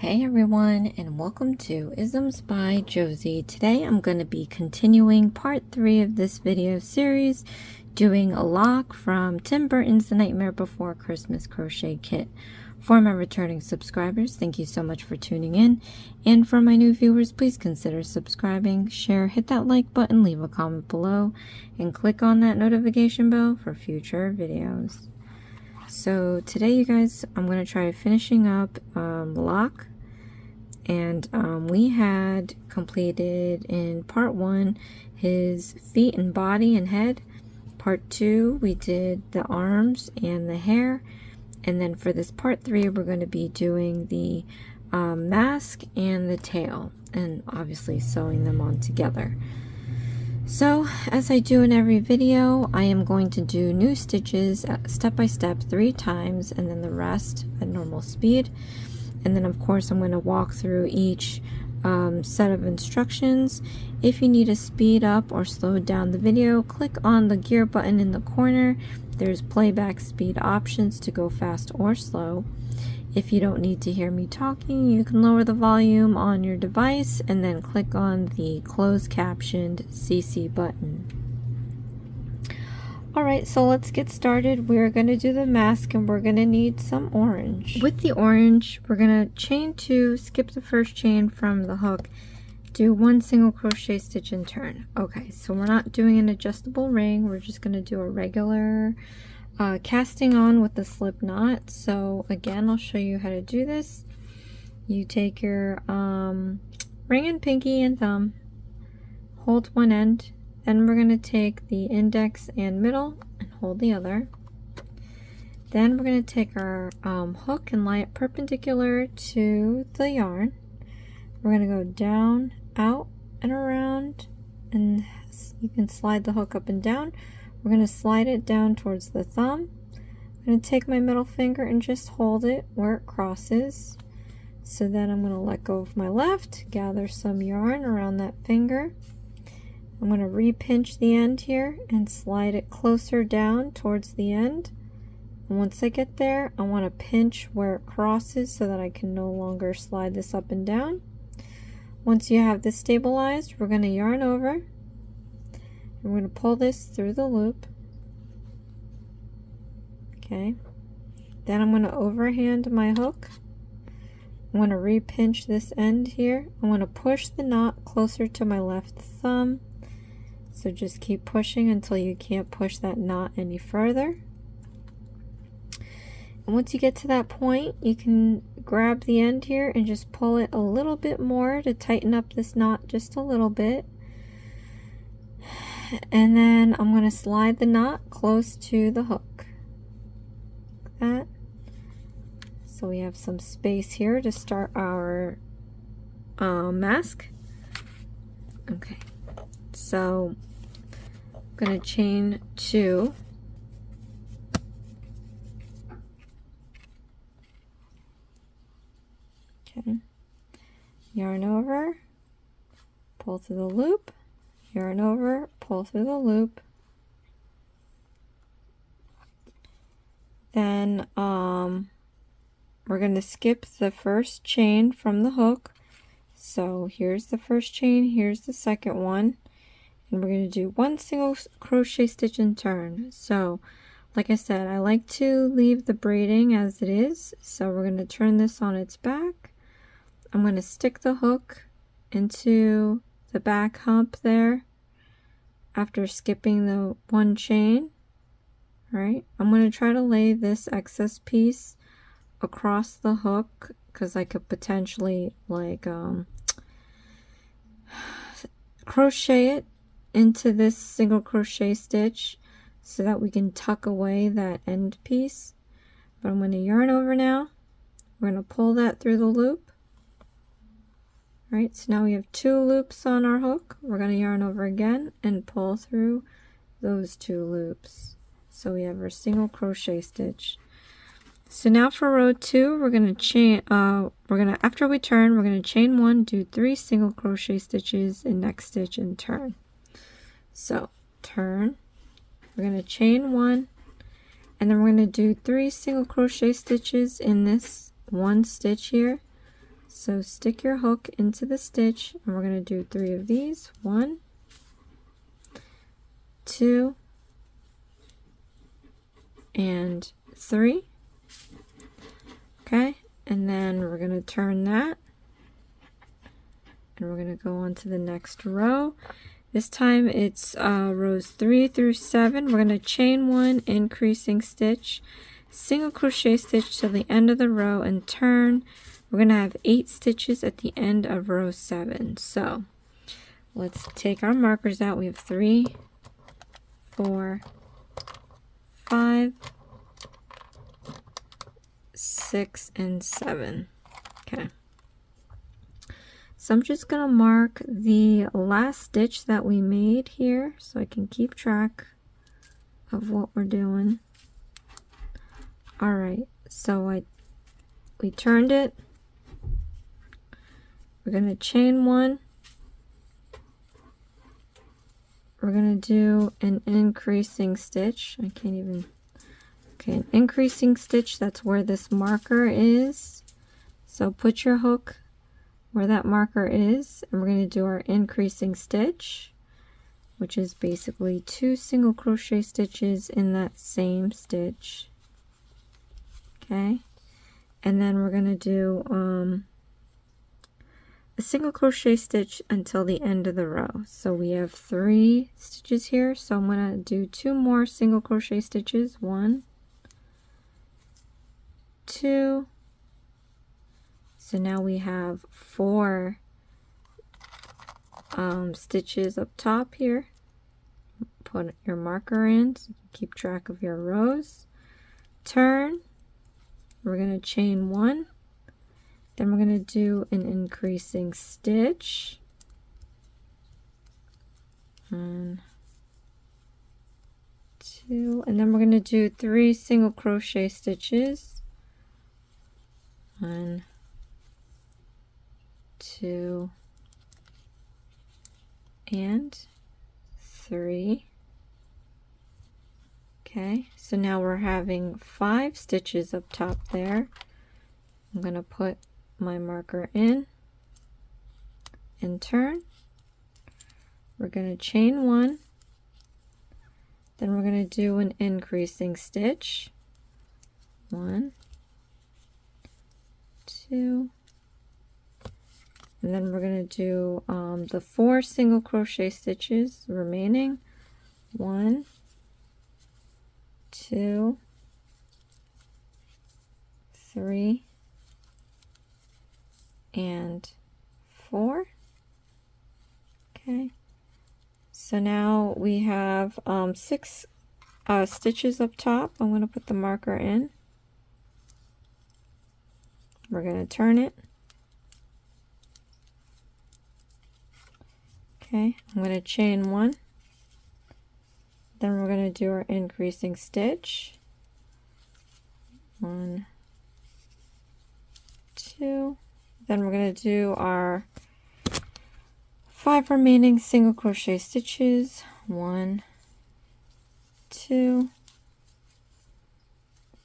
Hey everyone, and welcome to Isms by Josie. Today I'm going to be continuing part 3 of this video series, doing a lock from Tim Burton's The Nightmare Before Christmas crochet kit. For my returning subscribers, thank you so much for tuning in, and for my new viewers, please consider subscribing, share, hit that like button, leave a comment below, and click on that notification bell for future videos. So today, you guys, I'm going to try finishing up lock, and we had completed in part 1 his feet and body and head. Part 2 we did the arms and the hair, and then for this part 3 we're going to be doing the mask and the tail, and obviously sewing them on together. So, as I do in every video, I am going to do new stitches step by step 3 times, and then the rest at normal speed. And then of course I'm going to walk through each set of instructions. If you need to speed up or slow down the video, click on the gear button in the corner. There's playback speed options to go fast or slow. If you don't need to hear me talking, you can lower the volume on your device and then click on the closed captioned CC button. Alright, so let's get started. We're going to do the mask, and we're going to need some orange. With the orange, we're going to chain 2, skip the first chain from the hook, do 1 single crochet stitch and turn. Okay, so we're not doing an adjustable ring, we're just going to do a regular casting on with the slip knot. So again, I'll show you how to do this. You take your ring and pinky and thumb, hold one end, then we're going to take the index and middle and hold the other. Then we're going to take our hook and lie it perpendicular to the yarn. We're going to go down, out, and around, and you can slide the hook up and down. We're going to slide it down towards the thumb. I'm going to take my middle finger and just hold it where it crosses. So then I'm going to let go of my left, gather some yarn around that finger. I'm going to re-pinch the end here and slide it closer down towards the end. And once I get there, I want to pinch where it crosses so that I can no longer slide this up and down. Once you have this stabilized, we're going to yarn over. And we're going to pull this through the loop. Okay. Then I'm going to overhand my hook. I'm going to re-pinch this end here. I want to push the knot closer to my left thumb. So just keep pushing until you can't push that knot any further. And once you get to that point, you can grab the end here and just pull it a little bit more to tighten up this knot just a little bit. And then I'm going to slide the knot close to the hook. Like that. So we have some space here to start our mask. Okay. So I'm going to chain 2. Okay. Yarn over, pull through the loop, yarn over, pull through the loop. Then we're going to skip the first chain from the hook. So here's the first chain, here's the second one, and we're going to do 1 single crochet stitch and turn. So like I said, I like to leave the braiding as it is, so we're going to turn this on its back. I'm going to stick the hook into the back hump there after skipping the 1 chain. Right, I'm going to try to lay this excess piece across the hook, because I could potentially like crochet it into this single crochet stitch so that we can tuck away that end piece. But I'm going to yarn over now. We're going to pull that through the loop. Right, so now we have 2 loops on our hook. We're going to yarn over again and pull through those 2 loops. So we have our single crochet stitch. So now for row 2, we're going to chain, after we turn, we're going to chain 1, do 3 single crochet stitches in next stitch and turn. So turn, we're going to chain 1, and then we're going to do 3 single crochet stitches in this 1 stitch here. So stick your hook into the stitch, and we're going to do 3 of these. 1, 2, and 3. Okay, and then we're going to turn that, and we're going to go on to the next row. This time it's rows 3 through 7. We're going to chain 1, increasing stitch, single crochet stitch till the end of the row, and turn. We're going to have 8 stitches at the end of row 7. So let's take our markers out. We have 3, 4, 5, 6, and 7. Okay. So I'm just going to mark the last stitch that we made here so I can keep track of what we're doing. Alright, so we turned it. We're going to chain 1. We're going to do an increasing stitch. I can't even... Okay, an increasing stitch, that's where this marker is. So put your hook where that marker is, and we're going to do our increasing stitch, which is basically 2 single crochet stitches in that same stitch. Okay, and then we're going to do a single crochet stitch until the end of the row. So we have 3 stitches here, so I'm going to do 2 more single crochet stitches. 1, 2. So now we have 4 stitches up top here. Put your marker in so you can keep track of your rows. Turn. We're going to chain 1. Then we're going to do an increasing stitch. 1, 2, and then we're going to do 3 single crochet stitches. 1, 2, and 3. Okay, so now we're having 5 stitches up top there. I'm going to put my marker in and turn. We're going to chain 1. Then we're going to do an increasing stitch. 1, 2, and then we're going to do the 4 single crochet stitches remaining. 1, 2, 3, and 4. Okay, so now we have 6 stitches up top. I'm going to put the marker in. We're going to turn it. Okay, I'm going to chain 1. Then we're going to do our increasing stitch. 1, 2. Then we're going to do our 5 remaining single crochet stitches. 1, 2,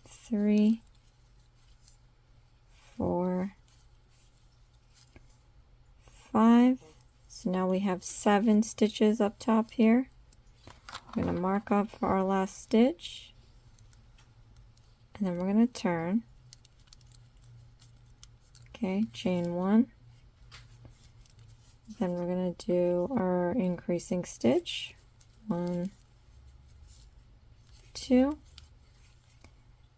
3, 4, 5. So now we have 7 stitches up top here. I'm going to mark up for our last stitch, and then we're going to turn. Okay, chain 1. Then we're going to do our increasing stitch. 1, 2,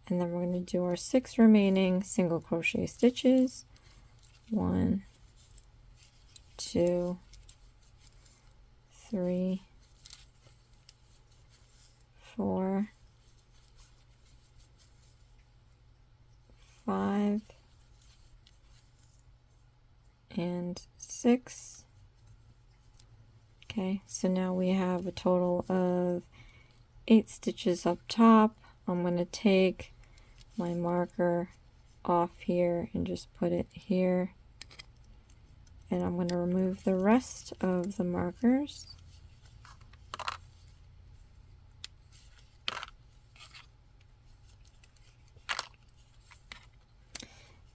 and then we're going to do our 6 remaining single crochet stitches. 1, 2, 3, 4, 5, and 6. Okay, so now we have a total of 8 stitches up top. I'm going to take my marker off here and just put it here, and I'm going to remove the rest of the markers.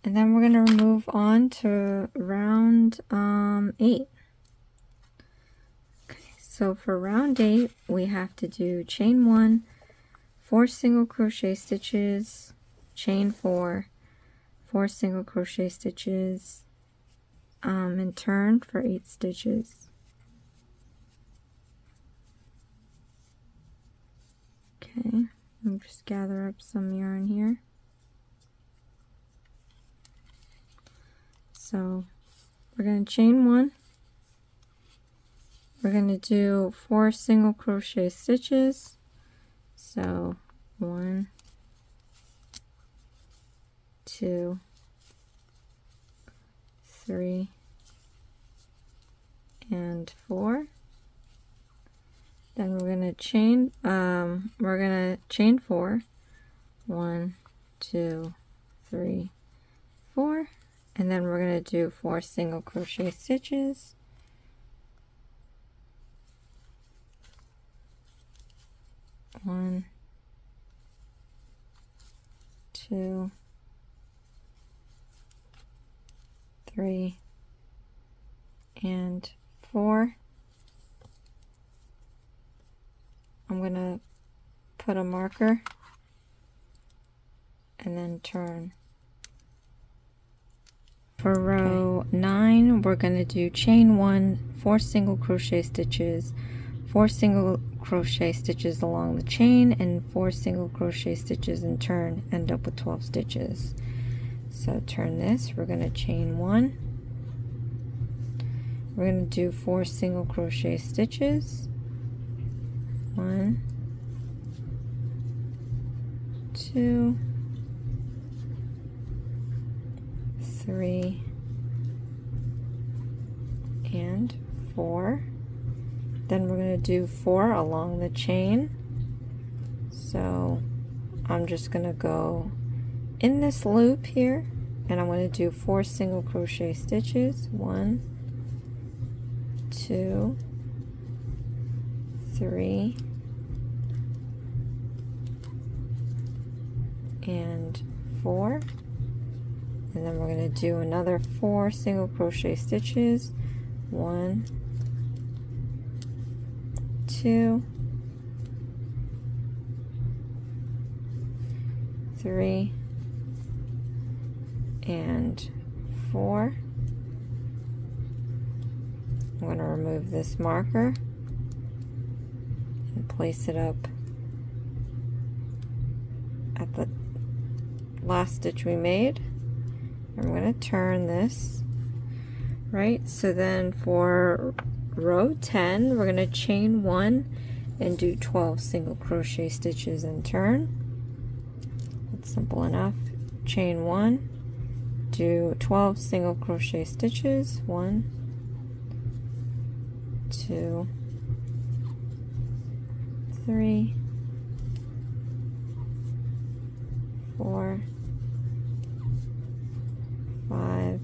And then we're going to move on to round 8. Okay, so for round 8, we have to do chain 1, 4 single crochet stitches, chain 4, 4 single crochet stitches, and turn for 8 stitches. Okay, I'll just gather up some yarn here. So we're going to chain 1. We're going to do 4 single crochet stitches. So 1, 2, 3, and 4. Then we're going to chain 4. 1, 2, 3, 4. And then we're going to do 4 single crochet stitches. 1, 2, 3, and 4. I'm going to put a marker and then turn. For row 9, we're going to do chain 1, 4 single crochet stitches, 4 single crochet stitches along the chain, and 4 single crochet stitches and turn, end up with 12 stitches. So turn this, we're going to chain 1. We're going to do 4 single crochet stitches. 1, 2, 3, and 4. Then we're going to do 4 along the chain. So I'm just going to go in this loop here, and I'm going to do 4 single crochet stitches. 1, 2, 3, and 4. And then we're going to do another 4 single crochet stitches. 1, 2, 3, and 4. I'm going to remove this marker and place it up at the last stitch we made. I'm going to turn this, right? So then for row 10, we're going to chain 1 and do 12 single crochet stitches and turn. It's simple enough. Chain 1, do 12 single crochet stitches. 1, 2, 3, 4, 5,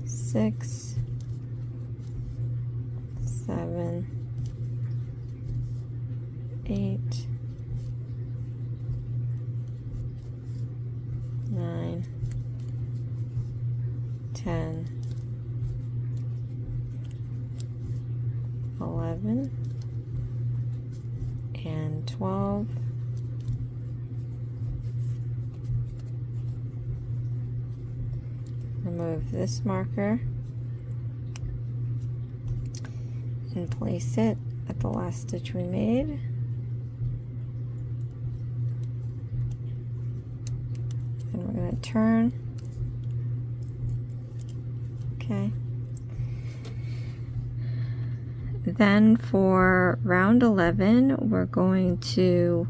6, 7, 8, 9, 10, 11, and 12. Remove this marker and place it at the last stitch we made. And we're going to turn. Okay. Then for round 11, we're going to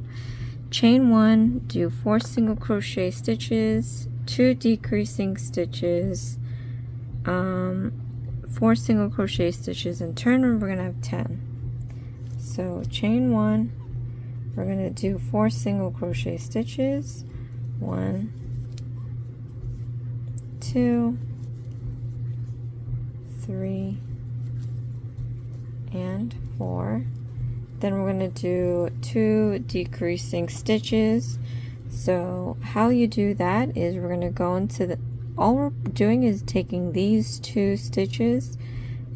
chain 1, do 4 single crochet stitches, 2 decreasing stitches, 4 single crochet stitches, and turn, and we're going to have 10. So chain 1, we're going to do 4 single crochet stitches. 1, 2, 3, and 4. Then we're going to do 2 decreasing stitches. So how you do that is we're going to go into the, all we're doing is taking these 2 stitches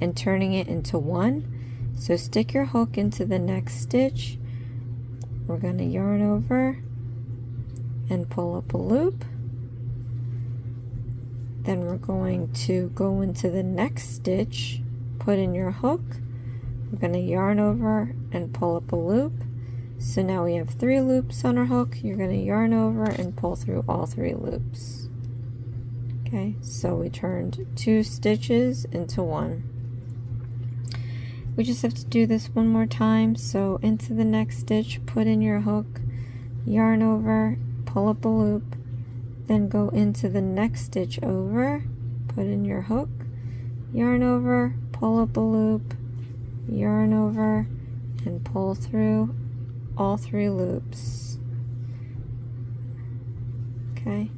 and turning it into 1. So stick your hook into the next stitch. We're going to yarn over and pull up a loop. Then we're going to go into the next stitch, put in your hook. We're going to yarn over and pull up a loop. So now we have 3 loops on our hook. You're going to yarn over and pull through all 3 loops. Okay, so we turned 2 stitches into 1. We just have to do this one more time. So into the next stitch, put in your hook, yarn over, pull up a loop, then go into the next stitch over, put in your hook, yarn over, pull up a loop, yarn over, and pull through all 3 loops. Okay,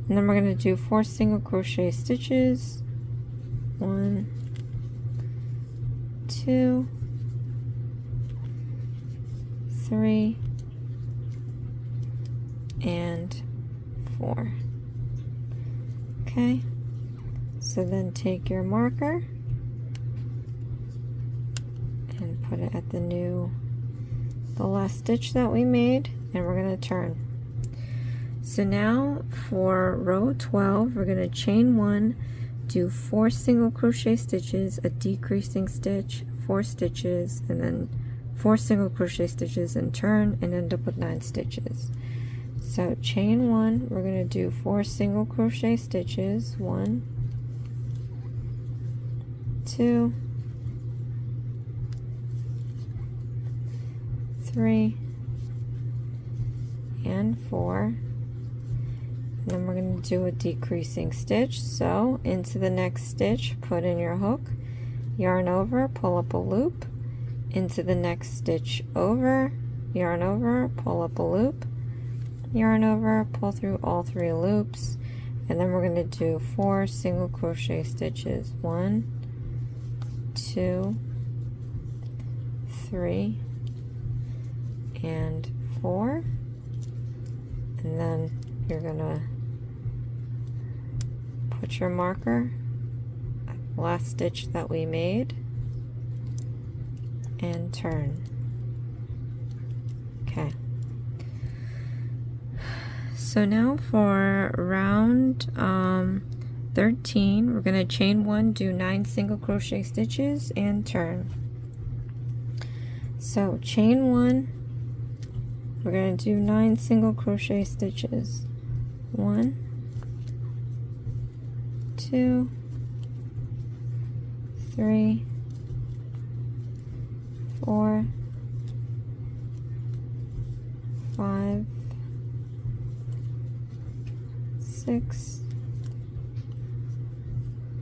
and then we're going to do 4 single crochet stitches. 1, 2, 3, and 4. Okay, so then take your marker and put it at the last stitch that we made, and we're going to turn. So now for row 12, we're going to chain 1, do 4 single crochet stitches, a decreasing stitch, 4 stitches, and then 4 single crochet stitches, and turn, and end up with 9 stitches. So chain 1, we're going to do 4 single crochet stitches. 1, 2, 3, and 4. And then we're going to do a decreasing stitch. So into the next stitch, put in your hook, yarn over, pull up a loop, into the next stitch over, yarn over, pull up a loop, yarn over, pull through all 3 loops, and then we're going to do 4 single crochet stitches. 1, 2, 3, and 4, and then you're going to put your marker at the last stitch that we made and turn. Okay, so now for round 13, we're going to chain 1, do 9 single crochet stitches, and turn. So chain 1, we're going to do 9 single crochet stitches. 1, 2, 3, 4, 5, 6,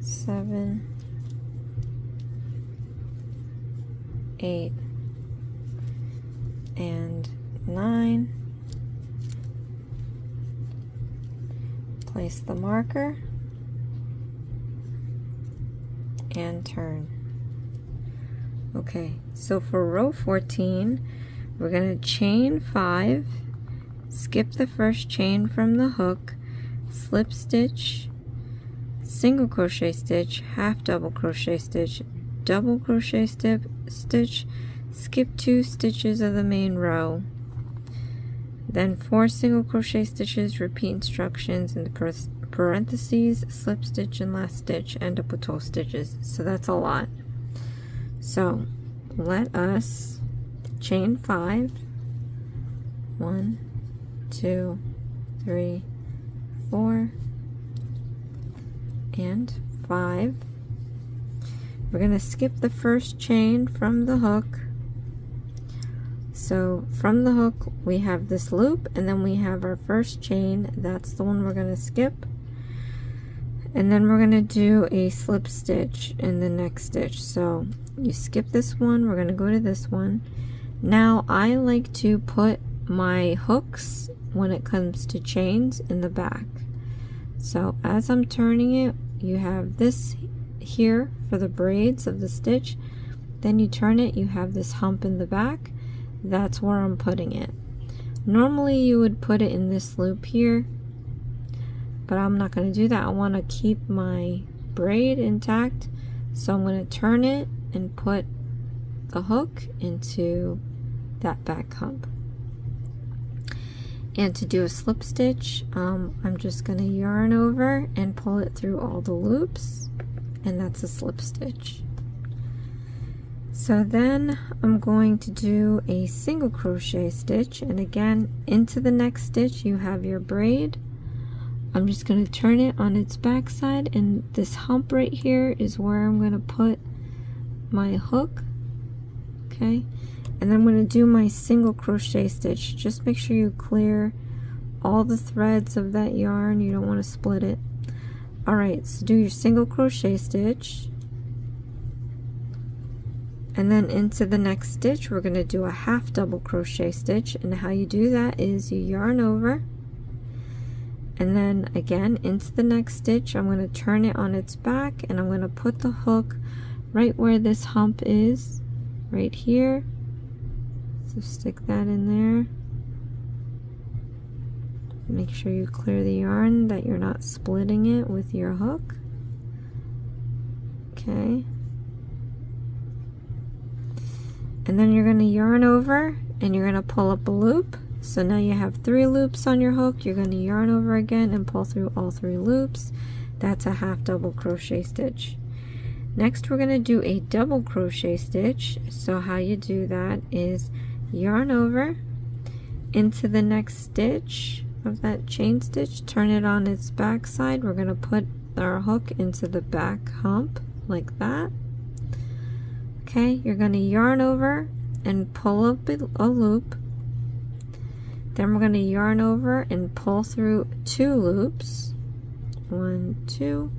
7, 8, and 9. Place the marker and turn. Okay, so for row 14, we're going to chain 5, skip the first chain from the hook, slip stitch, single crochet stitch, half double crochet stitch, double crochet stitch, skip 2 stitches of the main row, then 4 single crochet stitches, repeat instructions in the parentheses, slip stitch, and last stitch, end up with 12 stitches. So that's a lot. So let us chain 5, 1, 2, 3, 4, and 5. We're going to skip the first chain from the hook. So from the hook we have this loop, and then we have our first chain. That's the one we're going to skip, and then we're going to do a slip stitch in the next stitch. So you skip this one, we're going to go to this one. Now I like to put my hooks when it comes to chains in the back. So as I'm turning it, you have this here for the braids of the stitch, then you turn it, you have this hump in the back. That's where I'm putting it. Normally you would put it in this loop here, but I'm not going to do that. I want to keep my braid intact, so I'm going to turn it and put the hook into that back hump. And to do a slip stitch, I'm just going to yarn over and pull it through all the loops, and that's a slip stitch. So then I'm going to do a single crochet stitch, and again, into the next stitch you have your braid. I'm just going to turn it on its back side, and this hump right here is where I'm going to put my hook. Okay, and then I'm going to do my single crochet stitch. Just make sure you clear all the threads of that yarn. You don't want to split it. Alright, so do your single crochet stitch, and then into the next stitch we're going to do a half double crochet stitch. And how you do that is you yarn over, and then again into the next stitch I'm going to turn it on its back, and I'm going to put the hook right where this hump is, right here. So stick that in there. Make sure you clear the yarn, that you're not splitting it with your hook. Okay. And then you're going to yarn over and you're going to pull up a loop. So now you have 3 loops on your hook. You're going to yarn over again and pull through all 3 loops. That's a half double crochet stitch. Next we're going to do a double crochet stitch. So how you do that is yarn over into the next stitch of that chain stitch, turn it on its back side. We're going to put our hook into the back hump like that. Okay, you're going to yarn over and pull up a loop. Then we're going to yarn over and pull through 2 loops. 1, 2,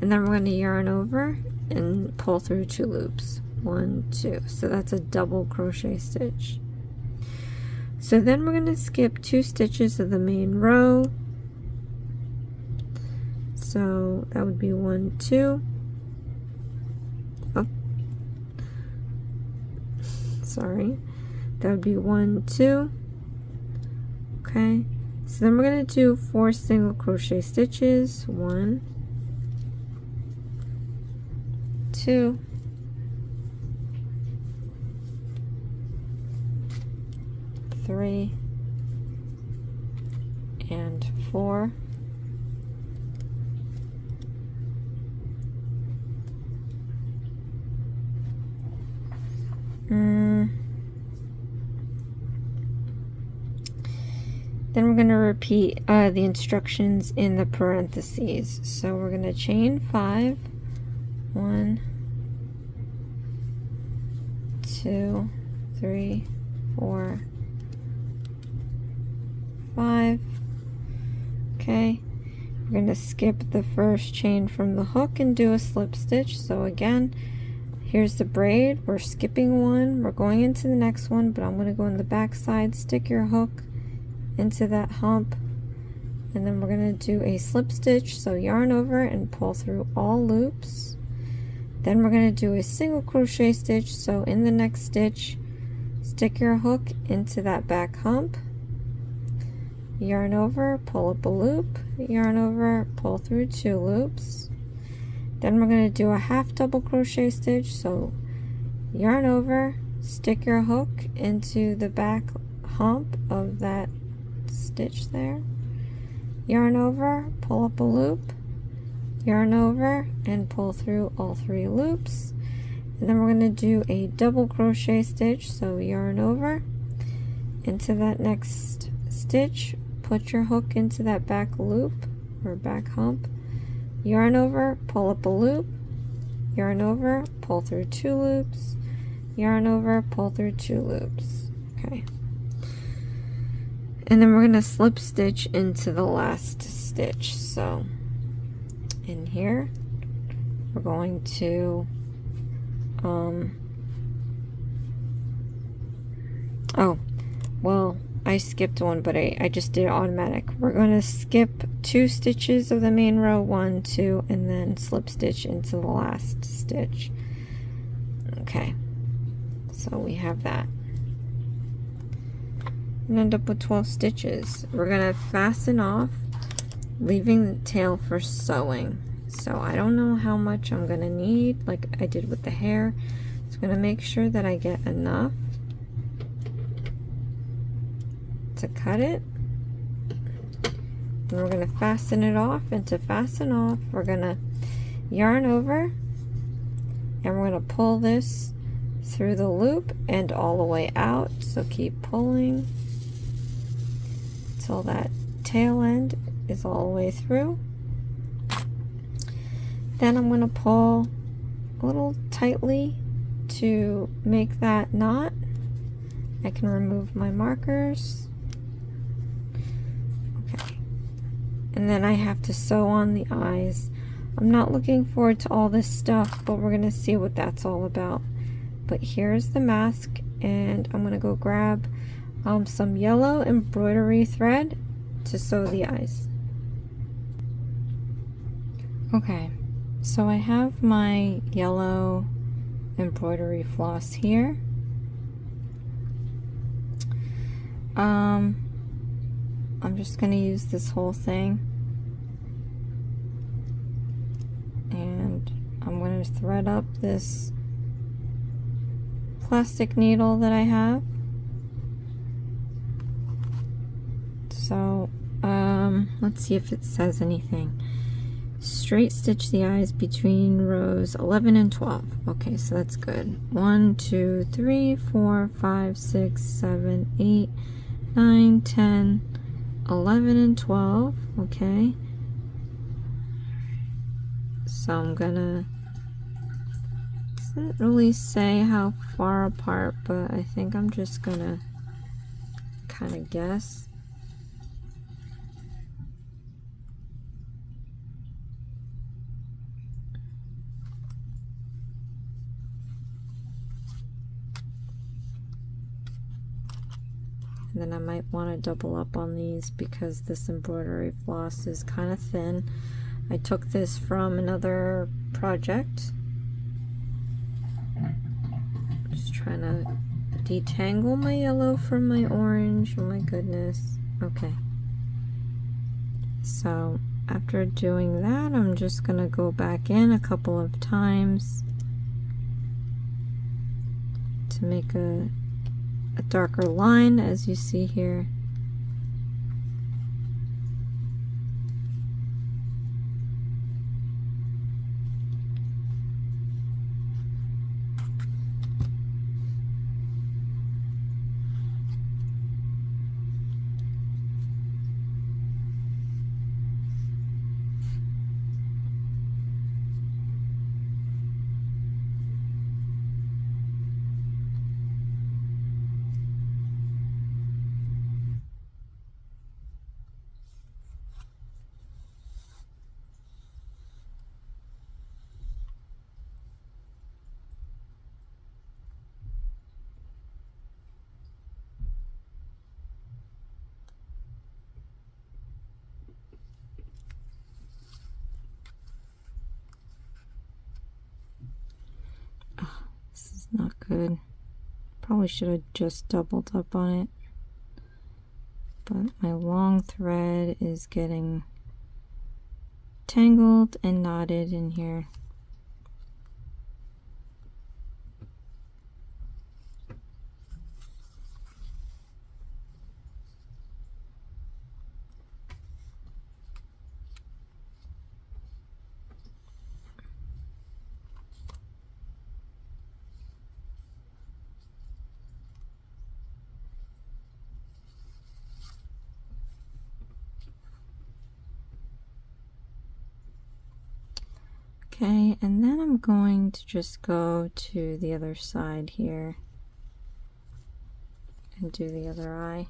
and then we're going to yarn over and pull through 2 loops. 1, 2. So that's a double crochet stitch. So then we're going to skip 2 stitches of the main row. So that would be 1, 2. Oh, sorry. That would be 1, 2. Okay. So then we're going to do 4 single crochet stitches. 1, 2, 3, and 4. Then we're going to repeat the instructions in the parentheses. So we're going to chain 5, 1, 2, 3, 4, 5. Okay, we're going to skip the first chain from the hook and do a slip stitch. So again, here's the braid, we're skipping one, we're going into the next one, but I'm going to go on the back side, stick your hook into that hump, and then we're going to do a slip stitch. So yarn over and pull through all loops. Then we're going to do a single crochet stitch. So in the next stitch, stick your hook into that back hump, yarn over, pull up a loop, yarn over, pull through 2 loops. Then we're going to do a half double crochet stitch. So yarn over, stick your hook into the back hump of that stitch there, yarn over, pull up a loop, yarn over, and pull through all 3 loops. And then we're going to do a double crochet stitch. So yarn over into that next stitch, put your hook into that back loop or back hump, yarn over, pull up a loop, yarn over, pull through 2 loops, yarn over, pull through 2 loops. Okay, and then we're going to slip stitch into the last stitch. So in here we're going to oh well, I skipped one, but I just did automatic. We're going to skip 2 stitches of the main row, 1, 2, and then slip stitch into the last stitch. Okay, so we have that. and end up with 12 stitches. We're gonna fasten off, leaving the tail for sewing. So I don't know how much I'm gonna need, like I did with the hair. So I'm gonna make sure that I get enough to cut it. And we're gonna fasten it off, and to fasten off, we're gonna yarn over, and we're gonna pull this through the loop and all the way out. So keep pulling till that tail end is all the way through. Then I'm going to pull a little tightly to make that knot. I can remove my markers. Okay. And then I have to sew on the eyes. I'm not looking forward to all this stuff, but we're going to see what that's all about. But here's the mask, and I'm going to go grab some yellow embroidery thread to sew the eyes. Okay, so I have my yellow embroidery floss here. I'm just going to use this whole thing, and I'm going to thread up this plastic needle that I have. So let's see if it says anything. Straight stitch the eyes between rows 11 and 12. Okay, so that's good. 1, 2, 3, 4, 5, 6, 7, 8, 9, 10, 11, and 12. Okay, so I'm gonna, doesn't really say how far apart, but I think I'm just gonna kind of guess. And then I might want to double up on these because this embroidery floss is kind of thin. I took this from another project. Just trying to detangle my yellow from my orange. Oh my goodness. Okay. So after doing that, I'm just going to go back in a couple of times to make a darker line, as you see here. This is not good. Probably should have just doubled up on it. But my long thread is getting tangled and knotted in here. Okay, and then I'm going to just go to the other side here and do the other eye.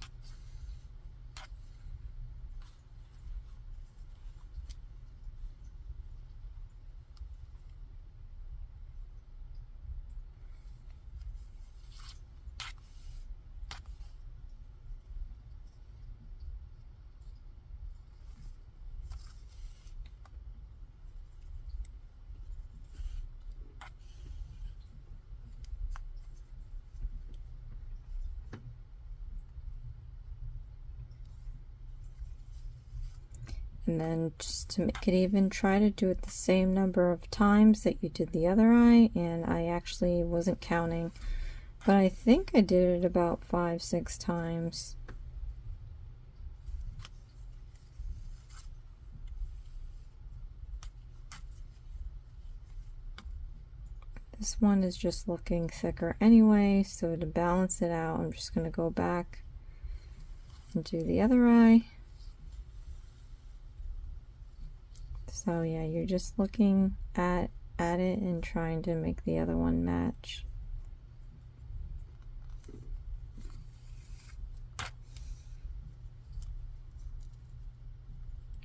And then just to make it even, try to do it the same number of times that you did the other eye. And I actually wasn't counting, but I think I did it about 5-6 times. This one is just looking thicker anyway, so to balance it out, I'm just going to go back and do the other eye. So yeah, you're just looking at it and trying to make the other one match.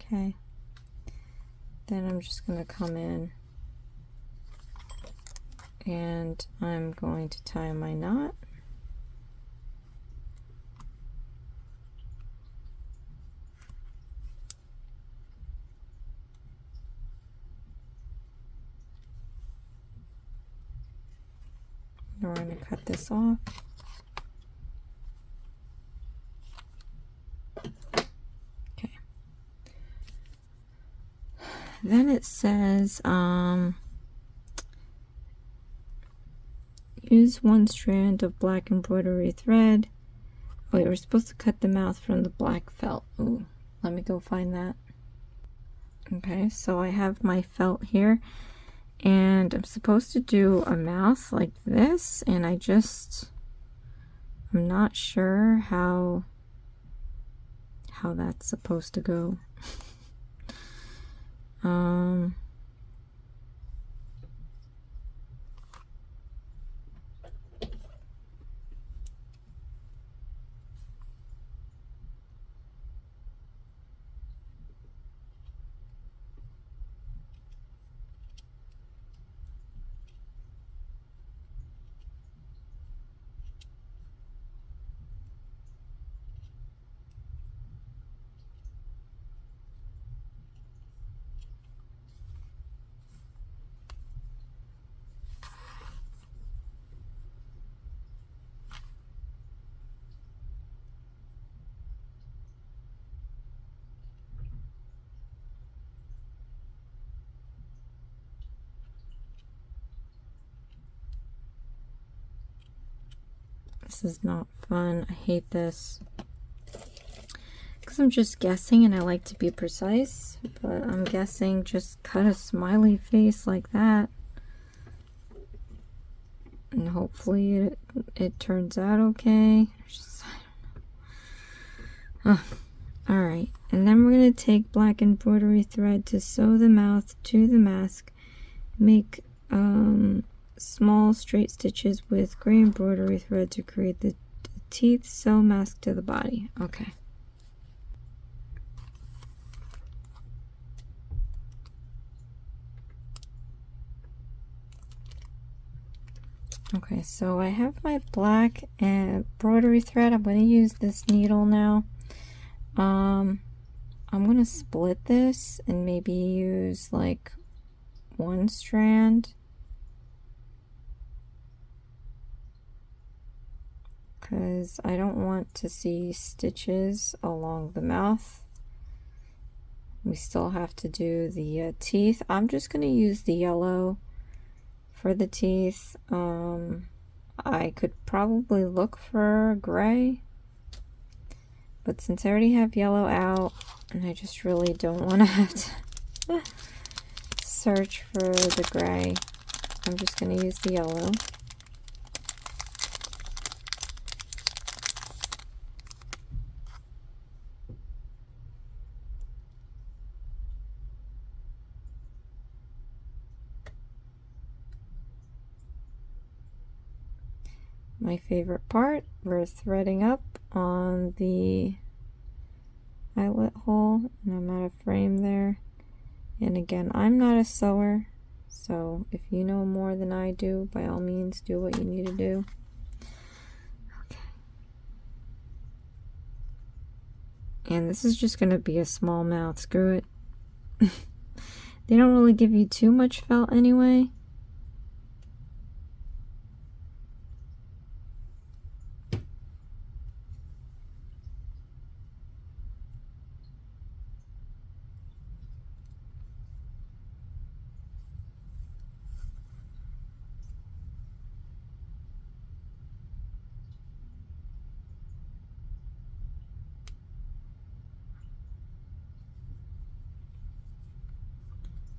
Okay. Then I'm just going to come in and I'm going to tie my knot. We're going to cut this off. Okay. Then it says, use 1 strand of black embroidery thread. Wait, we're supposed to cut the mouth from the black felt. Ooh, let me go find that. Okay, so I have my felt here. And I'm supposed to do a mouth like this, and I'm not sure how that's supposed to go. This is not fun. I hate this. Because I'm just guessing and I like to be precise. But I'm guessing just cut a smiley face like that. And hopefully it turns out okay. Just, I don't know. Alright. And then we're going to take black embroidery thread to sew the mouth to the mask. Make small straight stitches with gray embroidery thread to create the teeth. Sew mask to the body. Okay. Okay, so I have my black embroidery thread. I'm going to use this needle now. I'm going to split this and maybe use like 1 strand. Because I don't want to see stitches along the mouth. We still have to do the teeth. I'm just going to use the yellow for the teeth. I could probably look for gray, but since I already have yellow out and I just really don't want to have to search for the gray, I'm just going to use the yellow. My favorite part, we're threading up on the eyelet hole, and I'm at a frame there. And again, I'm not a sewer, so if you know more than I do, by all means do what you need to do. Okay. And this is just going to be a small mouth, screw it. They don't really give you too much felt anyway.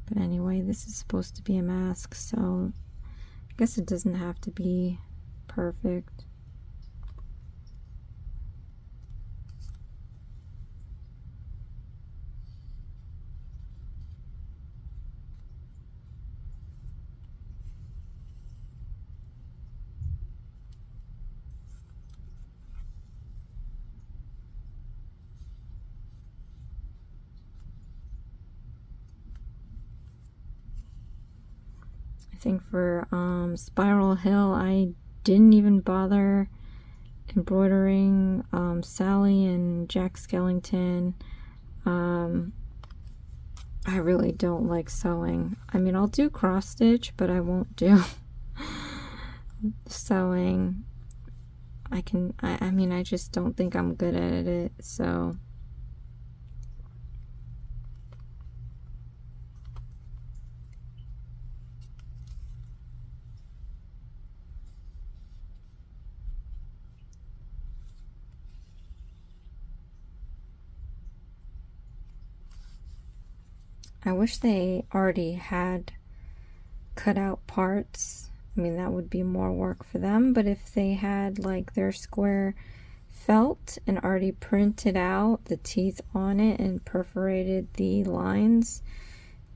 But anyway, this is supposed to be a mask, so I guess it doesn't have to be perfect. I think for Spiral Hill, I didn't even bother embroidering Sally and Jack Skellington. I really don't like sewing. I mean, I'll do cross stitch, but I won't do sewing. I mean, I just don't think I'm good at it, so. I wish they already had cut out parts. I mean, that would be more work for them, but if they had like their square felt and already printed out the teeth on it and perforated the lines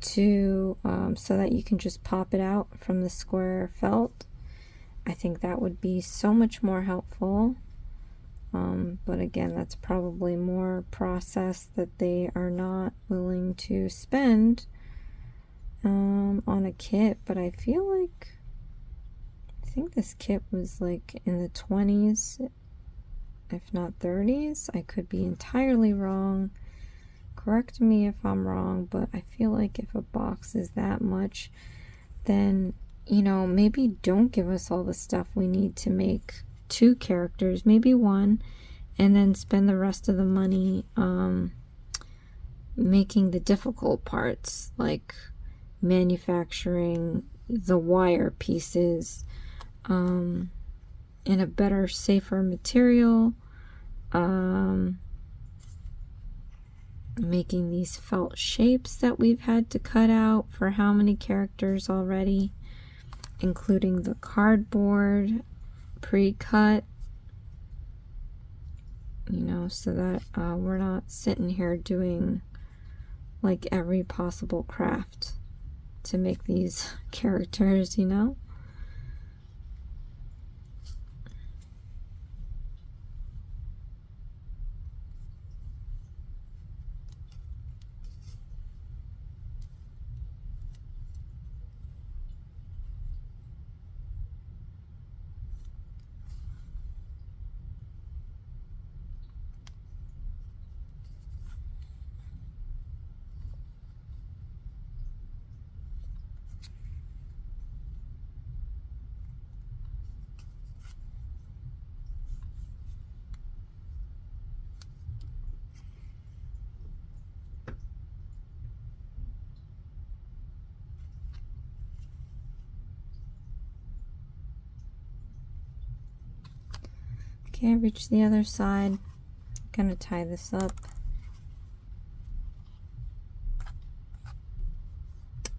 to so that you can just pop it out from the square felt, I think that would be so much more helpful. But again, that's probably more process that they are not willing to spend on a kit. But I feel like, I think this kit was like in the 20s, if not 30s. I could be entirely wrong. Correct me if I'm wrong, but I feel like if a box is that much, then, you know, maybe don't give us all the stuff we need to make 2 characters, maybe 1, and then spend the rest of the money making the difficult parts, like manufacturing the wire pieces in a better, safer material, making these felt shapes that we've had to cut out for how many characters already, including the cardboard pre-cut, you know, so that we're not sitting here doing like every possible craft to make these characters, you know. Okay, reach the other side. Gonna tie this up.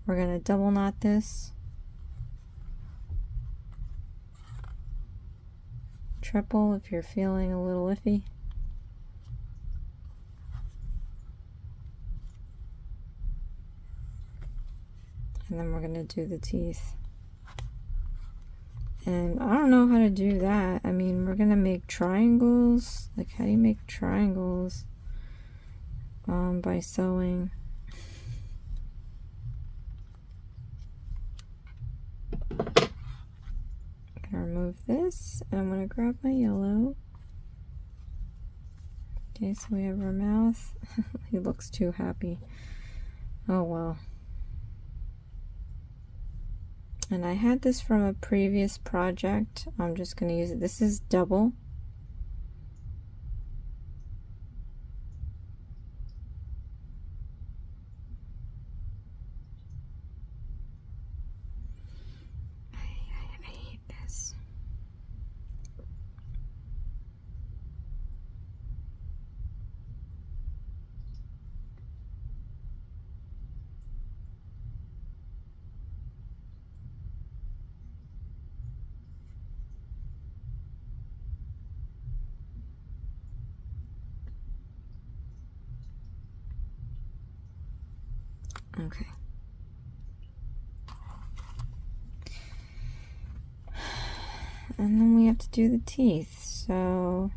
We're gonna double knot this, triple if you're feeling a little iffy. And then we're gonna do the teeth. And I don't know how to do that. I mean, we're gonna make triangles. Like, how do you make triangles? By sewing. I'm gonna remove this, and I'm gonna grab my yellow. Okay, so we have our mouth. He looks too happy. Oh well. And I had this from a previous project. I'm just going to use it. This is double. I hate this. Okay. And then we have to do the teeth, so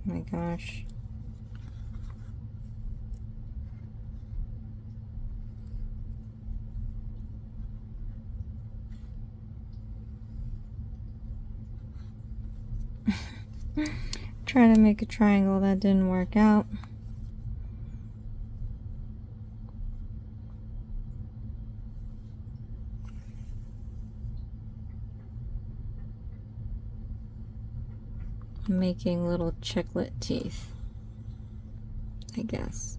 oh my gosh. Try to make a triangle, that didn't work out. I'm making little chiclet teeth, I guess.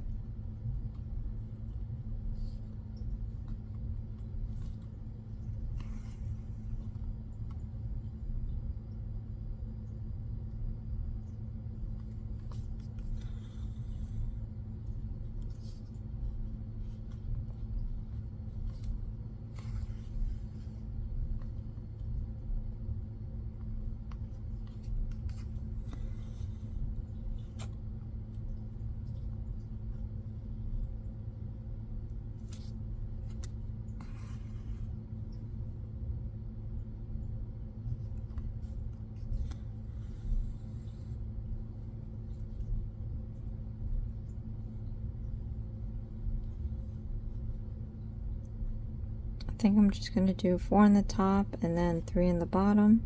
I think I'm just going to do 4 on the top and then 3 in the bottom.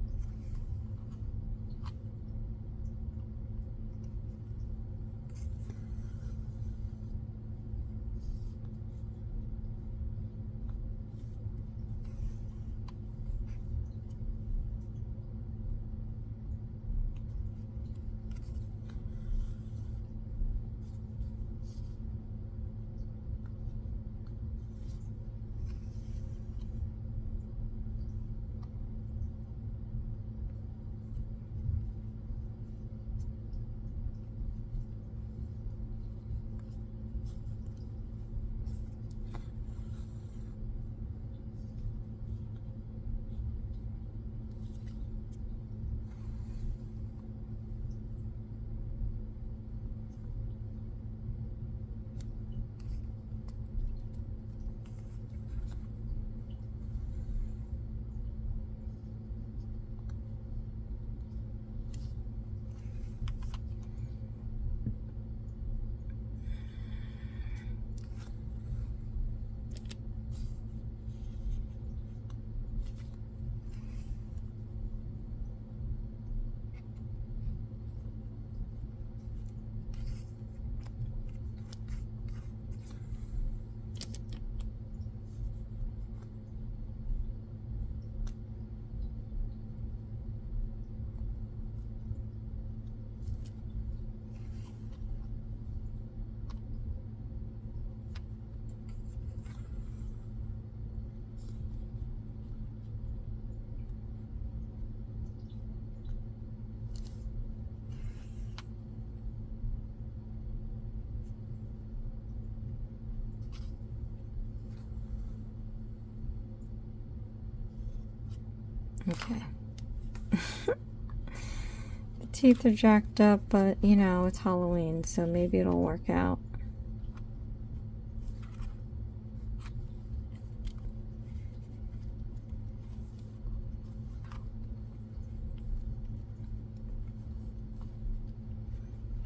Okay. The teeth are jacked up, but you know, it's Halloween, so maybe it'll work out.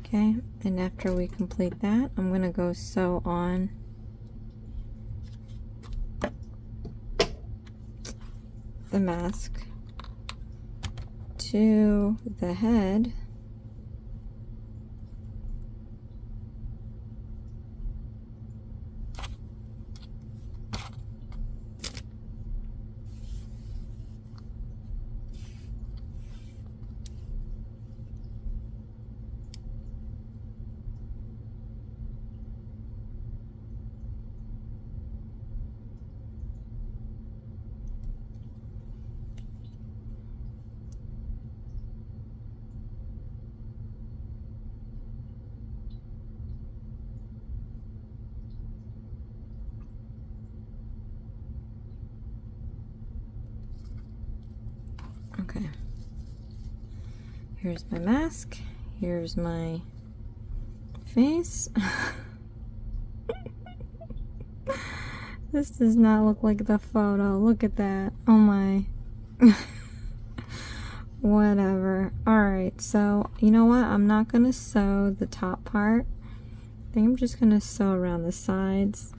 Okay, and after we complete that, I'm going to go sew on the mask to the head. Okay, here's my mask, here's my face. This does not look like the photo. Look at that. Oh my. Whatever. Alright, so you know what? I'm not going to sew the top part. I think I'm just going to sew around the sides,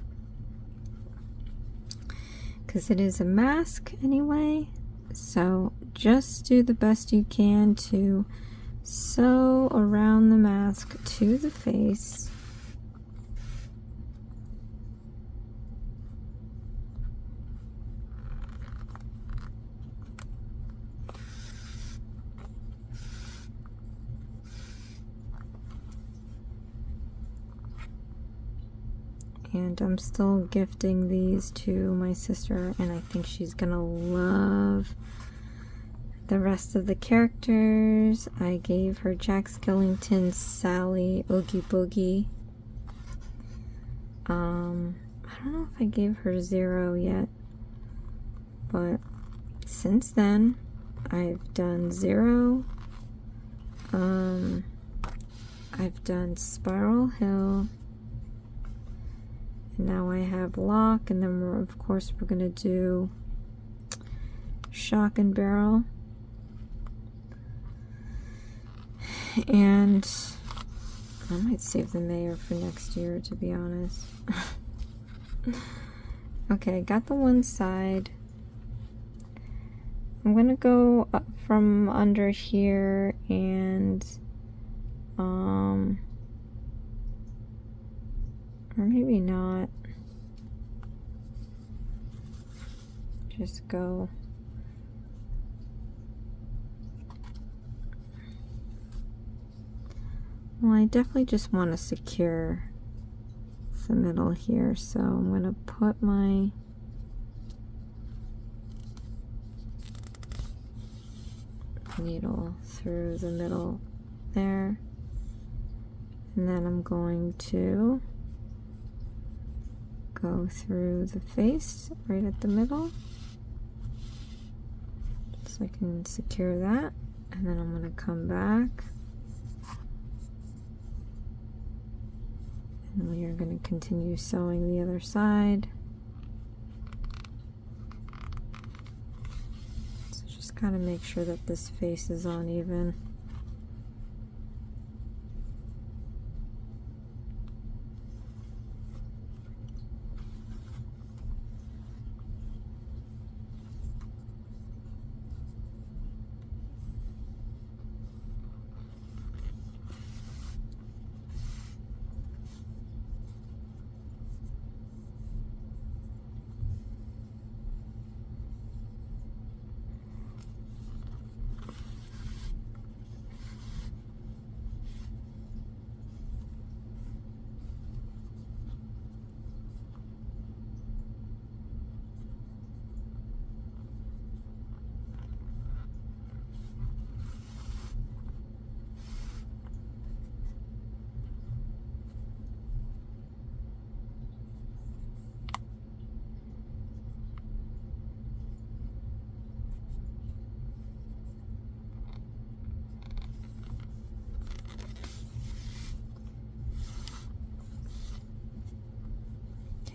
because it is a mask anyway. So just do the best you can to sew around the mask to the face. And I'm still gifting these to my sister, and I think she's gonna love the rest of the characters. I gave her Jack Skellington's Sally Oogie Boogie. I don't know if I gave her Zero yet, but since then I've done Zero. I've done Spiral Hill. And now I have Lock, and then of course we're gonna do Shock and Barrel. And I might save the Mayor for next year, to be honest. Okay, got the one side. I'm gonna go up from under here and or maybe not. Just go. Well, I definitely just want to secure the middle here, so I'm going to put my needle through the middle there, and then I'm going to go through the face right at the middle, so I can secure that, and then I'm going to come back, and we are going to continue sewing the other side. So just gotta make sure that this face is on even.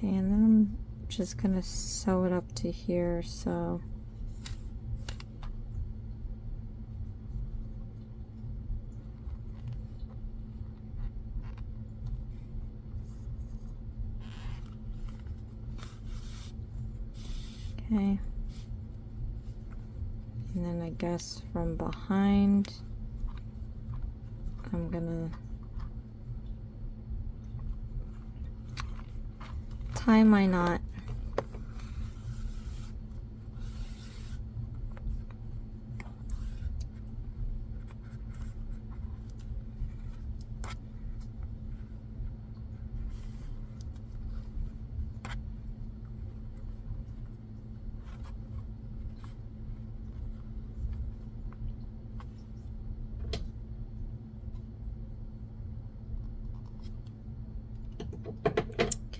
Okay, and then I'm just gonna sew it up to here, so okay. And then I guess from behind, I'm gonna tie my knot.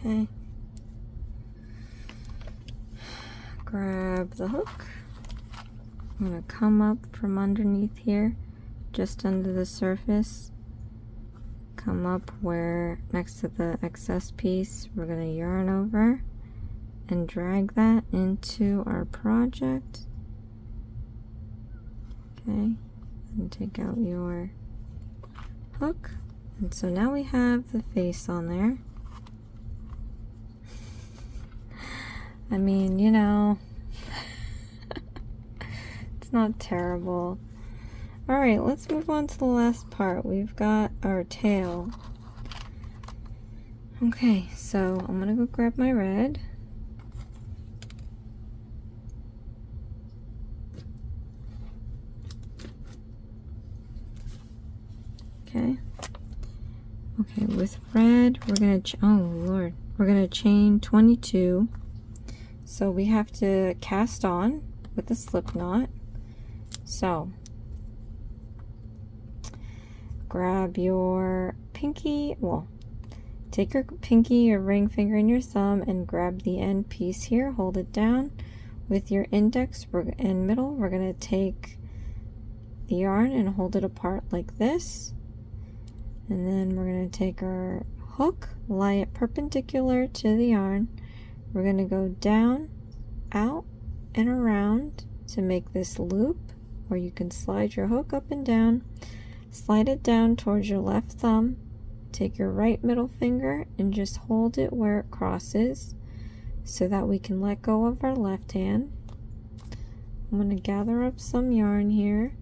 Okay. Grab the hook. I'm going to come up from underneath here, just under the surface. Come up where next to the excess piece, we're going to yarn over and drag that into our project. Okay, and take out your hook. And so now we have the face on there. I mean, you know, it's not terrible. Alright, let's move on to the last part. We've got our tail. Okay, so I'm gonna go grab my red. Okay. Okay, with red, we're gonna, oh Lord, we're gonna chain 22. So we have to cast on with a slip knot. So grab your pinky, well, take your pinky, your ring finger, and your thumb and grab the end piece here. Hold it down with your index and middle. We're going to take the yarn and hold it apart like this. And then we're going to take our hook, lie it perpendicular to the yarn. We're going to go down, out, and around to make this loop where you can slide your hook up and down. Slide it down towards your left thumb. Take your right middle finger and just hold it where it crosses so that we can let go of our left hand. I'm going to gather up some yarn here.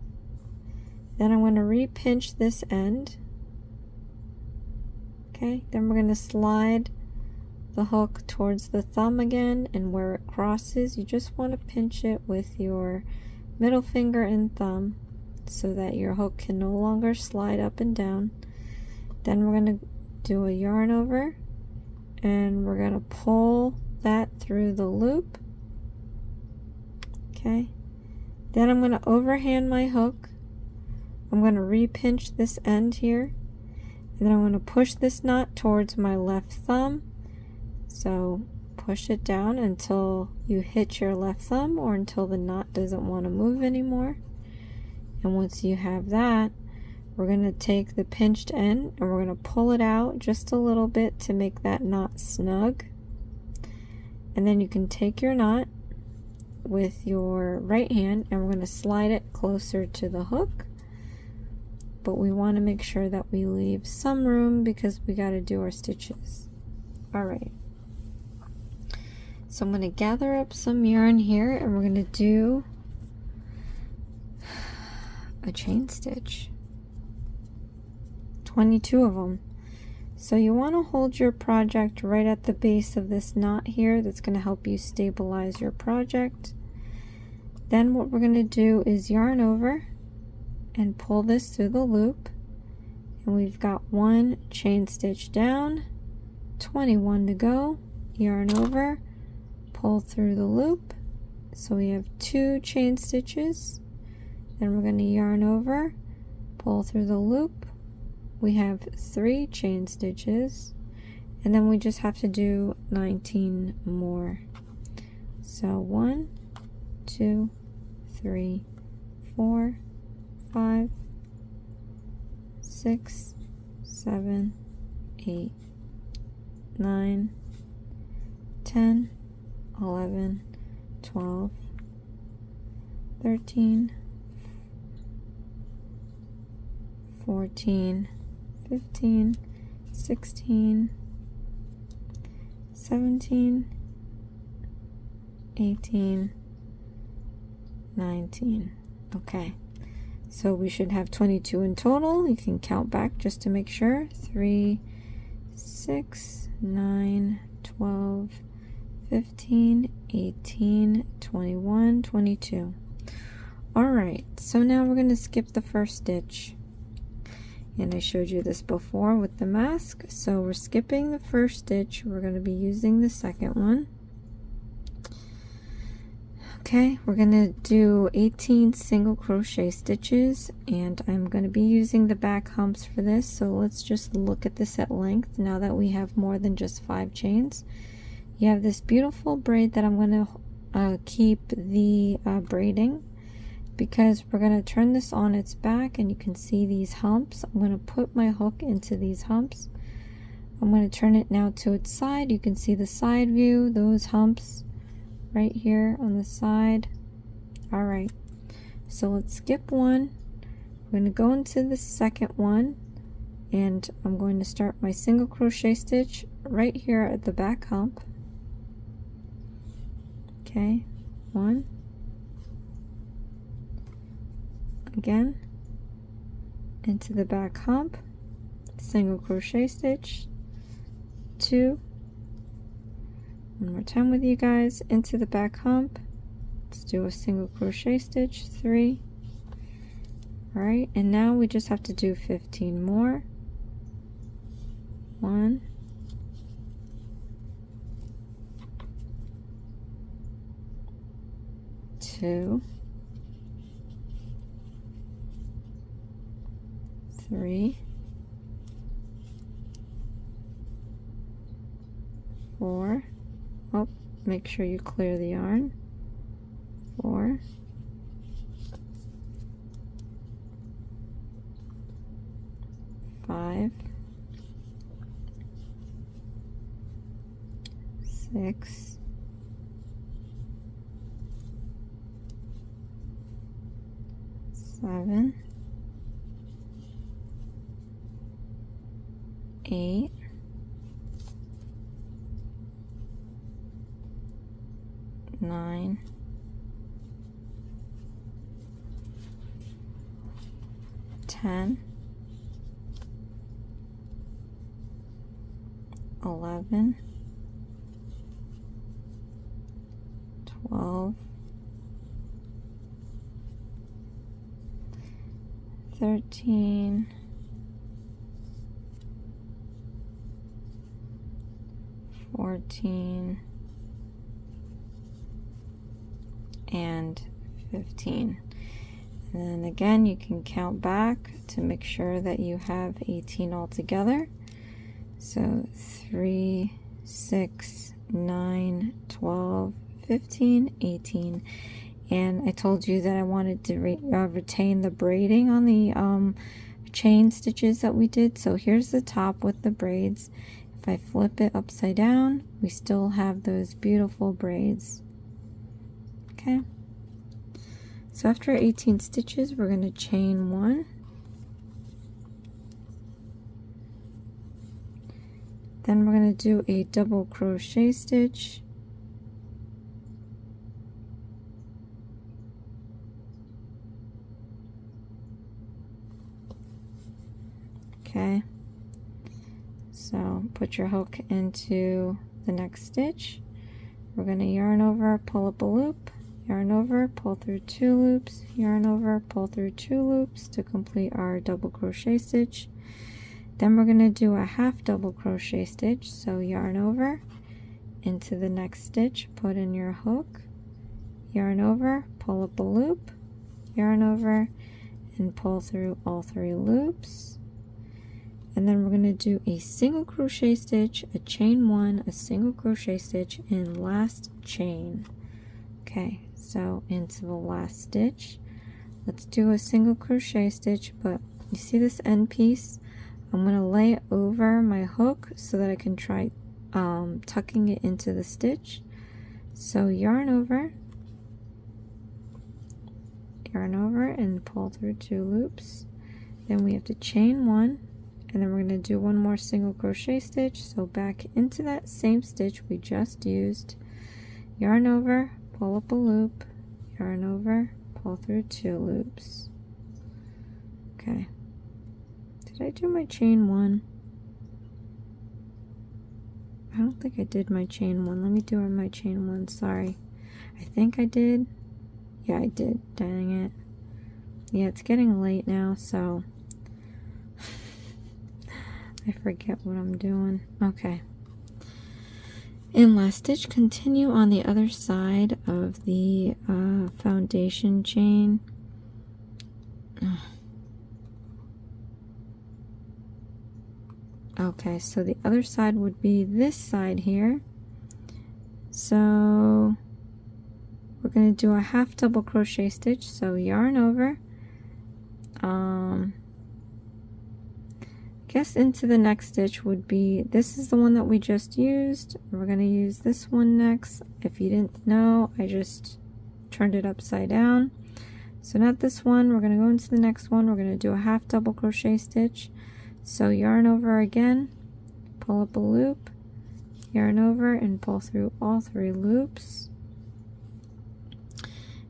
Then I'm going to re-pinch this end. Okay, then we're going to slide the hook towards the thumb again, and where it crosses, you just want to pinch it with your middle finger and thumb so that your hook can no longer slide up and down. Then we're going to do a yarn over, and we're going to pull that through the loop. Okay, then I'm going to overhand my hook. I'm going to re-pinch this end here, and then I'm going to push this knot towards my left thumb. So push it down until you hit your left thumb or until the knot doesn't want to move anymore. And once you have that, we're going to take the pinched end and we're going to pull it out just a little bit to make that knot snug. And then you can take your knot with your right hand and we're going to slide it closer to the hook. But we want to make sure that we leave some room because we got to do our stitches. Alright. So I'm going to gather up some yarn here and we're going to do a chain stitch. 22 of them. So you want to hold your project right at the base of this knot here. That's going to help you stabilize your project. Then what we're going to do is yarn over and pull this through the loop. And we've got one chain stitch down, 21 to go. Yarn over, pull through the loop. So we have 2 chain stitches. Then we're going to yarn over, pull through the loop. We have 3 chain stitches, and then we just have to do 19 more. So 1, 2, 3, 4, 5, 6, 7, 8, 9, 10, 11, 12, 13, 14, 15, 16, 17, 18, 19. Okay, so we should have 22 in total. You can count back just to make sure. 3, 6, 9, 12, 15, 18, 21, 22. Alright, so now we're going to skip the first stitch. And I showed you this before with the mask. So we're skipping the first stitch. We're going to be using the second one. Okay, we're going to do 18 single crochet stitches, and I'm going to be using the back humps for this. So let's just look at this at length now that we have more than just 5 chains. You have this beautiful braid that I'm going to keep the braiding, because we're going to turn this on its back and you can see these humps. I'm going to put my hook into these humps. I'm going to turn it now to its side. You can see the side view, those humps right here on the side. Alright, so let's skip one. We're going to go into the second one, and I'm going to start my single crochet stitch right here at the back hump. Okay, 1, again into the back hump, single crochet stitch, 2, one more time with you guys, into the back hump, let's do a single crochet stitch, 3. Alright, and now we just have to do 15 more. 1, 2, 3, 4. Oh, make sure you clear the yarn. 4, 5, 6, 7, 8, 9, 10, 11, 12, 13, 14, and 15. And then again, you can count back to make sure that you have 18 altogether. So 3, 6, 9, 12, 15, 18. And I told you that I wanted to retain the braiding on the chain stitches that we did. So here's the top with the braids. If I flip it upside down, we still have those beautiful braids. Okay. So after 18 stitches, we're going to chain 1. Then we're going to do a double crochet stitch. Okay. So put your hook into the next stitch. We're going to yarn over, pull up a loop, yarn over, pull through 2 loops, yarn over, pull through 2 loops to complete our double crochet stitch. Then we're going to do a half double crochet stitch, so yarn over into the next stitch, put in your hook, yarn over, pull up a loop, yarn over, and pull through all 3 loops. And then we're going to do a single crochet stitch, a chain 1, a single crochet stitch, and last chain. Okay, so into the last stitch, let's do a single crochet stitch, but you see this end piece? I'm going to lay it over my hook so that I can try tucking it into the stitch. So yarn over, and pull through 2 loops. Then we have to chain 1, and then we're going to do 1 more single crochet stitch. So back into that same stitch we just used, yarn over, pull up a loop, yarn over, pull through 2 loops. Okay. Did I do my chain 1? I don't think I did my chain 1. Let me do my chain 1. Sorry. I think I did. Yeah, I did. Dang it. Yeah, it's getting late now, so I forget what I'm doing. Okay. In last stitch, continue on the other side of the foundation chain. Okay, so the other side would be this side here. So we're going to do a half double crochet stitch. So yarn over. Guess into the next stitch would be, this is the one that we just used. We're going to use this one next. If you didn't know, I just turned it upside down. So not this one. We're going to go into the next one. We're going to do a half double crochet stitch. So yarn over again, pull up a loop, yarn over and pull through all 3 loops.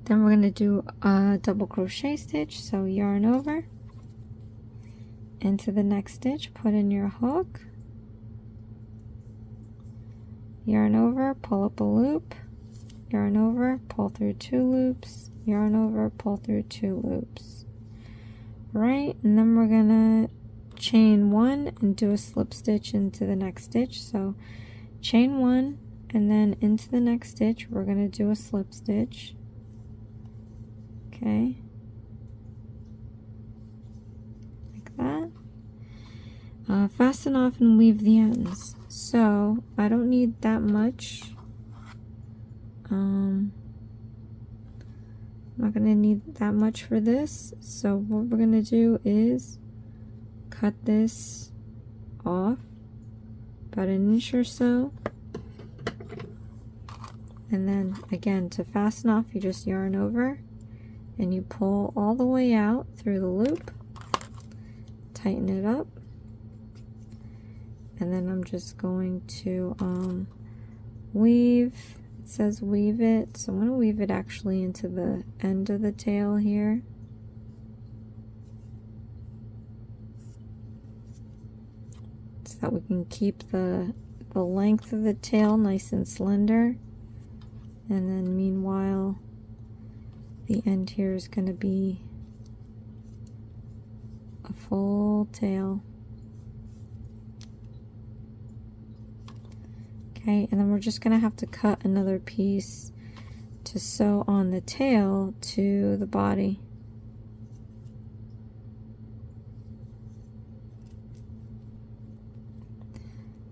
Then we're going to do a double crochet stitch. So yarn over, into the next stitch, put in your hook, yarn over, pull up a loop, yarn over, pull through 2 loops, yarn over, pull through 2 loops. Right, and then we're going to chain 1 and do a slip stitch into the next stitch. So chain 1 and then into the next stitch we're going to do a slip stitch. Okay, like that. Fasten off and weave the ends. So I don't need that much. I'm not going to need that much for this. So what we're going to do is cut this off about 1 inch or so, and then again to fasten off you just yarn over and you pull all the way out through the loop, tighten it up, and then I'm just going to weave. It says weave it, so I'm going to weave it actually into the end of the tail here. So that we can keep the length of the tail nice and slender. And then meanwhile, the end here is going to be a full tail. Okay, and then we're just going to have to cut another piece to sew on the tail to the body.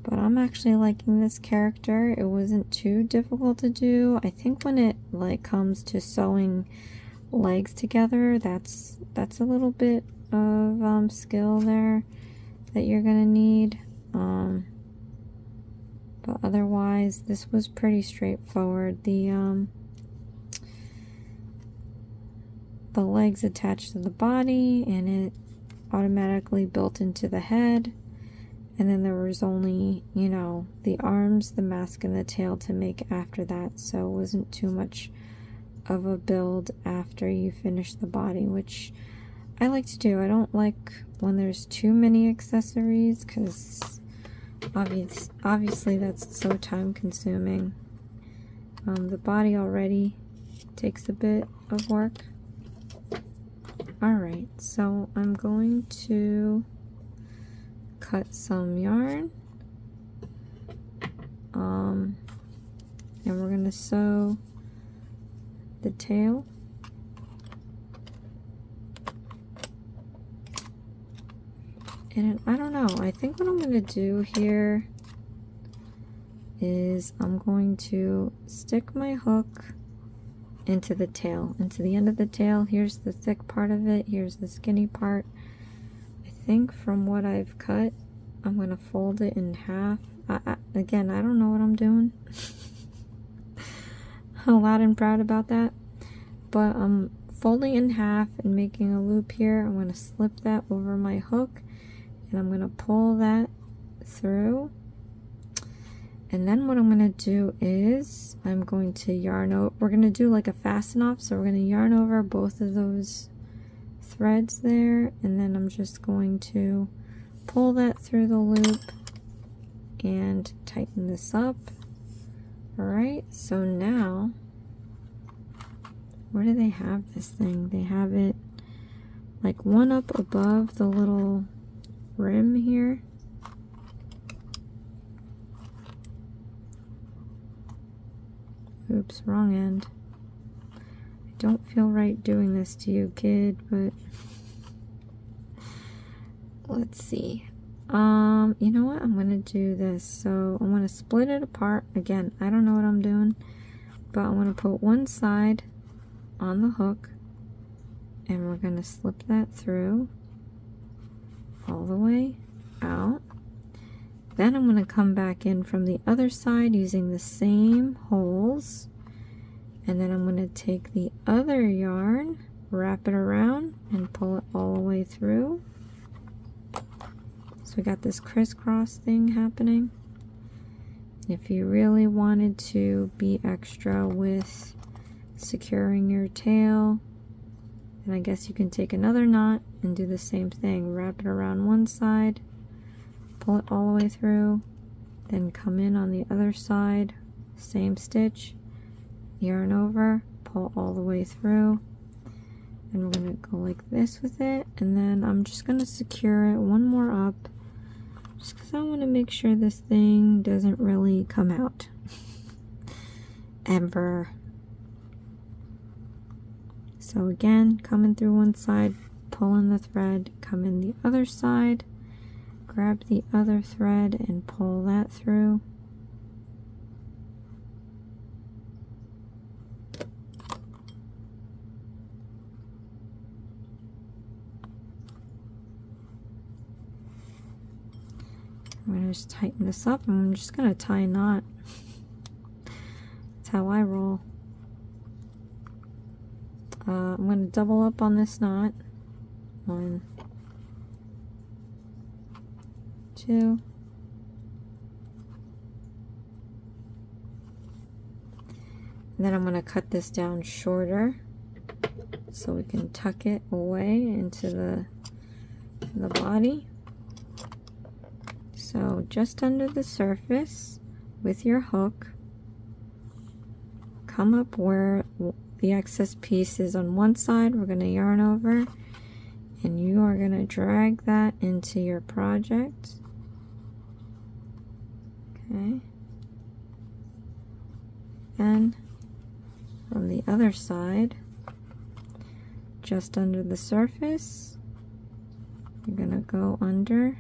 But I'm actually liking this character. It wasn't too difficult to do. I think when it like comes to sewing legs together, that's a little bit of skill there that you're gonna need. But otherwise, this was pretty straightforward. The legs attached to the body, and it automatically built into the head. And then there was only, you know, the arms, the mask, and the tail to make after that. So it wasn't too much of a build after you finish the body, which I like to do. I don't like when there's too many accessories because obviously that's so time consuming. The body already takes a bit of work. Alright, so I'm going to cut some yarn, and we're going to sew the tail. And I don't know, I think what I'm going to do here is I'm going to stick my hook into the tail, into the end of the tail. Here's the thick part of it, here's the skinny part. I think from what I've cut, I'm going to fold it in half. Again, I don't know what I'm doing. I'm loud and proud about that. But I'm folding in half and making a loop here. I'm going to slip that over my hook, and I'm going to pull that through. And then what I'm going to do is I'm going to yarn over. We're going to do like a fasten off. So we're going to yarn over both of those threads there. And then I'm just going to pull that through the loop and tighten this up. All right. So now, where do they have this thing? They have it like one up above the little rim here. Oops, wrong end. I don't feel right doing this to you, kid, but let's see. You know what? I'm gonna do this. So I'm gonna split it apart. Again, I don't know what I'm doing, but I'm gonna put one side on the hook and we're gonna slip that through all the way out. Then I'm going to come back in from the other side using the same holes, and then I'm going to take the other yarn, wrap it around, and pull it all the way through. So we got this crisscross thing happening. If you really wanted to be extra with securing your tail, then I guess you can take another knot and do the same thing. Wrap it around one side, pull it all the way through, then come in on the other side, same stitch, yarn over, pull all the way through, and we're going to go like this with it, and then I'm just going to secure it one more up, just because I want to make sure this thing doesn't really come out ever. So again, coming through one side, pulling the thread, come in the other side, grab the other thread and pull that through. I'm going to just tighten this up and I'm just going to tie a knot. That's how I roll. I'm going to double up on this knot. 1, 2, and then I'm going to cut this down shorter so we can tuck it away into the body. So just under the surface with your hook, come up where the excess piece is on one side. We're going to yarn over and you are going to drag that into your project. Okay. And from the other side, just under the surface, you're going to go under,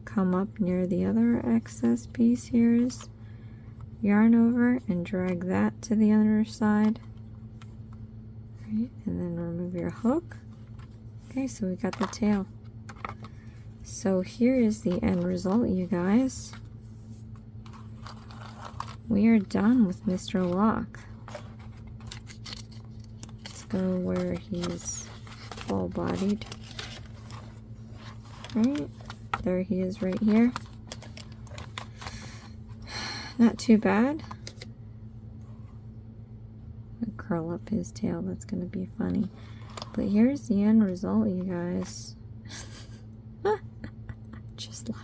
come up near the other excess piece here is, yarn over and drag that to the other side. Right, and then remove your hook. Okay, so we got the tail. So here is the end result, you guys. We are done with Mr. Locke. Let's go where he's full-bodied. Right, there he is right here. Not too bad. I'll curl up his tail, that's going to be funny. But here's the end result, you guys. Just laugh.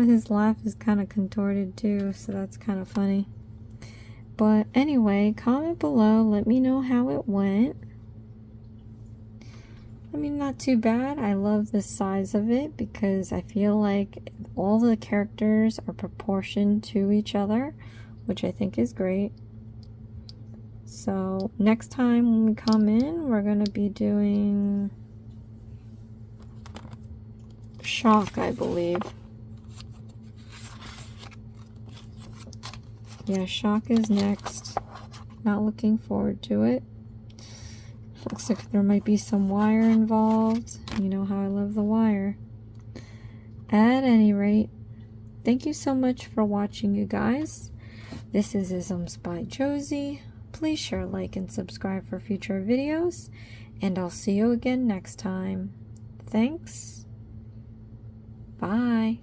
His laugh is kind of contorted too, so that's kind of funny. But anyway, comment below, let me know how it went. I mean, not too bad. I love the size of it because I feel like all the characters are proportioned to each other, which I think is great. So next time when we come in, we're going to be doing Shock, I believe. Yeah, Shock is next. Not looking forward to it. Looks like there might be some wire involved. You know how I love the wire. At any rate, thank you so much for watching, you guys. This is Isms by Josie. Please share, like, and subscribe for future videos. And I'll see you again next time. Thanks. Bye.